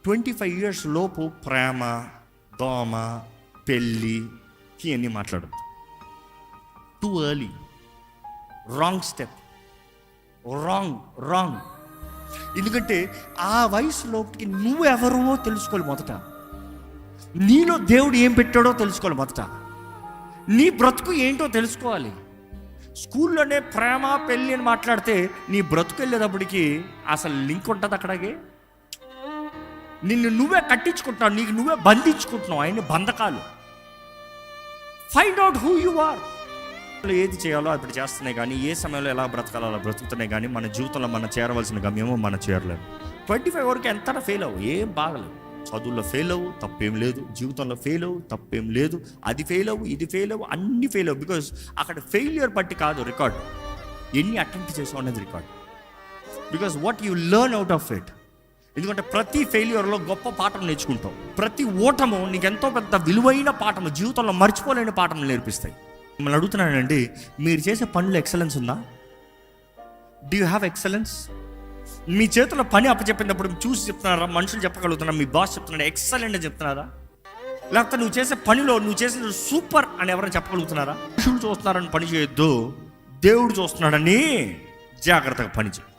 25 years లోపు ప్రేమ, దోమ, పెళ్ళి ఇవన్నీ మాట్లాడద్దు. Too early, wrong step, wrong. ఎందుకంటే ఆ వయసులోకి నువ్వెవరో తెలుసుకోవాలి. మొదట నీలో దేవుడు ఏం పెట్టాడో తెలుసుకోవాలి. మొదట నీ బ్రతుకు ఏంటో తెలుసుకోవాలి. స్కూల్లోనే ప్రేమ పెళ్ళి అని మాట్లాడితే నీ బ్రతుకు వెళ్ళేటప్పటికి అసలు లింక్ ఉంటుంది అక్కడికి. నిన్ను నువ్వే కట్టించుకుంటున్నావు, నీకు నువ్వే బంధించుకుంటున్నావు. ఆయన బంధకాలు. Find out who you are. ఏది చేయాలో అప్పుడు చేస్తున్నాయి కానీ ఏ సమయంలో ఎలా బ్రతకాలో అలా బ్రతుకుతున్నాయి కానీ మన జీవితంలో మనం చేరవలసిన గమ్యమో మనం చేరలేము. 25 వరకు ఎంత ఫెయిల్ అవ్వు, ఏం బాగలేవు. చదువుల్లో ఫెయిల్ అవ్వు, తప్పేం లేదు. జీవితంలో ఫెయిల్ అవ్వు, తప్పేం లేదు. అది ఫెయిల్ అవ్వు, ఇది ఫెయిల్ అవ్వు, అన్ని ఫెయిల్ అవ్వు. బికాజ్ అక్కడ ఫెయిల్యూర్ బట్టి కాదు రికార్డ్, ఎన్ని అటెంప్ట్ చేసావు అనేది record. Because what you learn out of it. ఎందుకంటే ప్రతి ఫెయిల్యూర్లో గొప్ప పాఠం నేర్చుకుంటావు. ప్రతి ఓటము నీకు ఎంతో పెద్ద విలువైన పాఠము, జీవితంలో మర్చిపోలేని పాఠం నేర్పిస్తాయి. మిమ్మల్ని అడుగుతున్నానండి, మీరు చేసే పనులు ఎక్సలెన్స్ ఉందా? Do you have excellence? మీ చేతిలో పని అప్పచెప్పినప్పుడు చూసి చెప్తున్నారా? మనుషులు చెప్పగలుగుతున్నా? మీ బాస్ చెప్తున్నారా ఎక్సలెంట్ అని చెప్తున్నారా? లేకపోతే నువ్వు చేసే పనిలో నువ్వు చేసిన సూపర్ అని ఎవరైనా చెప్పగలుగుతున్నారా? మనుషులు చూస్తున్నారని పని చేయొద్దు, దేవుడు చూస్తున్నాడని జాగ్రత్తగా పని చేయి.